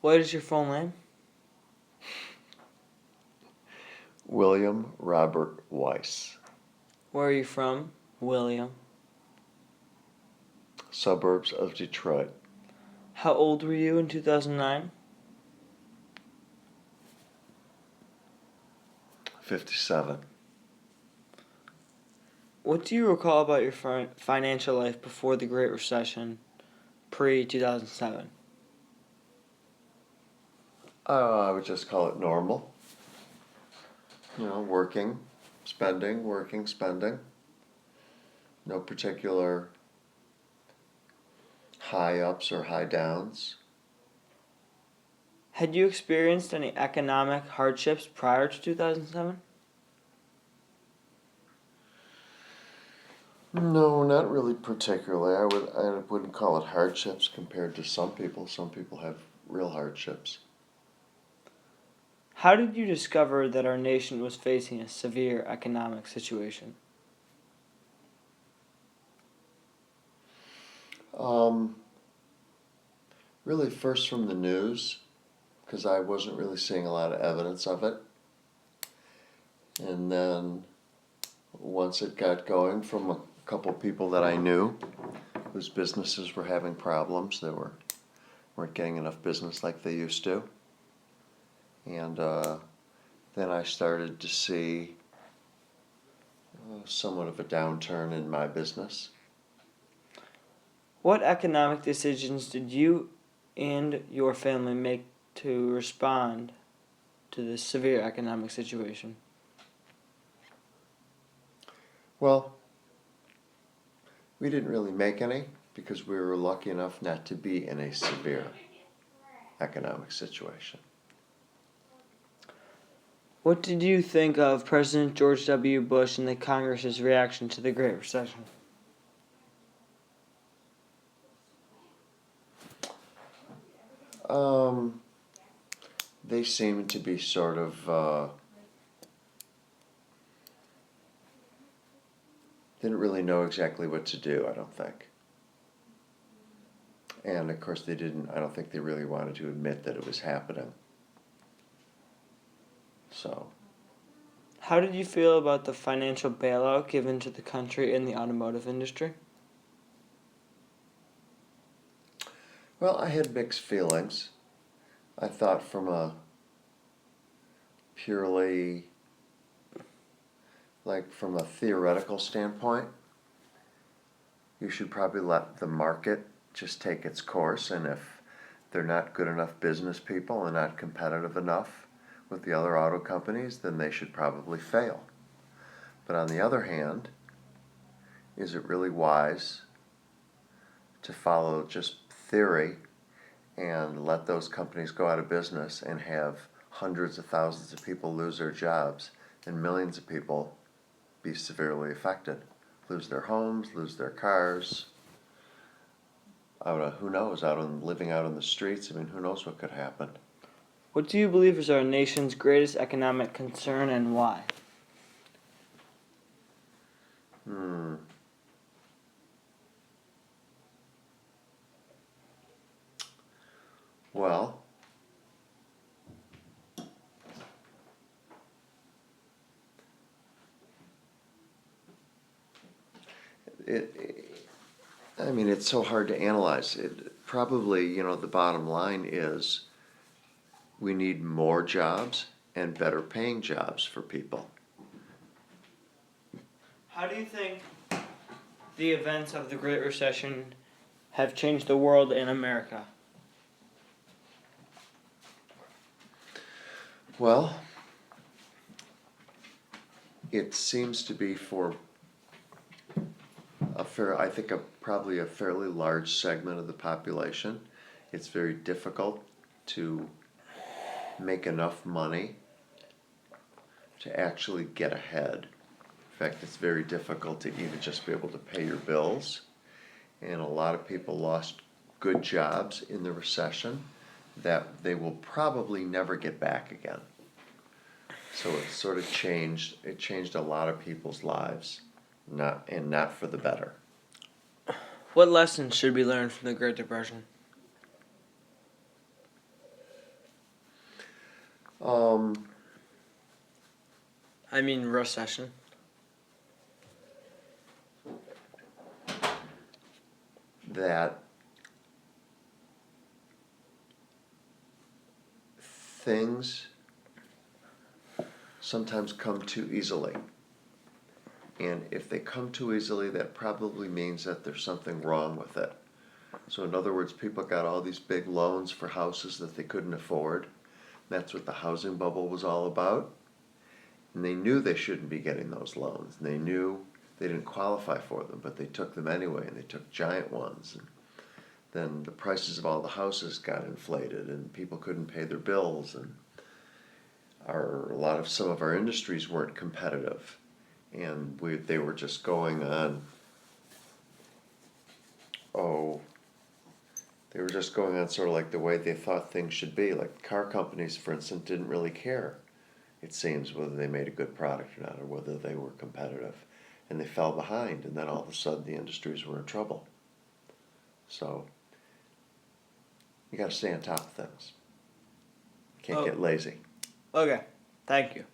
What is your full name? William Robert Weiss. Where are you from, William? Suburbs of Detroit. How old were you in 2009? 57. What do you recall about your financial life before the Great Recession, pre-2007? I would just call it normal. Working, spending, working, spending. No particular high ups or high downs. Had you experienced any economic hardships prior to 2007? No, not really particularly. I wouldn't call it hardships compared to some people. Some people have real hardships. How did you discover that our nation was facing a severe economic situation? Um, Really, first from the news, because I wasn't really seeing a lot of evidence of it. And then once it got going from a couple people that I knew whose businesses were having problems, they weren't getting enough business like they used to. And then I started to see somewhat of a downturn in my business. What economic decisions did you and your family make to respond to this severe economic situation? Well, we didn't really make any because we were lucky enough not to be in a severe economic situation. What did you think of President George W. Bush and the Congress's reaction to the Great Recession? They seemed to be sort of didn't really know exactly what to do, I don't think. And of course I don't think they really wanted to admit that it was happening. So. How did you feel about the financial bailout given to the country in the automotive industry? Well, I had mixed feelings. I thought from a purely, from a theoretical standpoint, you should probably let the market just take its course, and if they're not good enough business people and not competitive enough with the other auto companies, then they should probably fail. But on the other hand, is it really wise to follow just theory and let those companies go out of business and have hundreds of thousands of people lose their jobs and millions of people be severely affected, lose their homes, lose their cars, living out on the streets? I mean, who knows what could happen? What do you believe is our nation's greatest economic concern and why? Well, it's so hard to analyze. Probably, the bottom line is we need more jobs and better paying jobs for people. How do you think the events of the Great Recession have changed the world and America? Well, it seems to be for probably a fairly large segment of the population. It's very difficult to make enough money to actually get ahead. In fact, it's very difficult to even just be able to pay your bills. And a lot of people lost good jobs in the recession that they will probably never get back again. So it sort of changed a lot of people's lives, not for the better. What lessons should we learn from the Great Depression? I mean recession. That things sometimes come too easily. And if they come too easily, that probably means that there's something wrong with it. So in other words, people got all these big loans for houses that they couldn't afford. That's what the housing bubble was all about. And they knew they shouldn't be getting those loans. And they knew they didn't qualify for them, but they took them anyway, and they took giant ones. And then the prices of all the houses got inflated, and people couldn't pay their bills, and some of our industries weren't competitive, and they were just going on. Oh, they were just going on sort of like the way they thought things should be. Like car companies, for instance, didn't really care, it seems, whether they made a good product or not, or whether they were competitive. And they fell behind, and then all of a sudden the industries were in trouble. So you got to stay on top of things. Can't Oh. get lazy. Okay, thank you.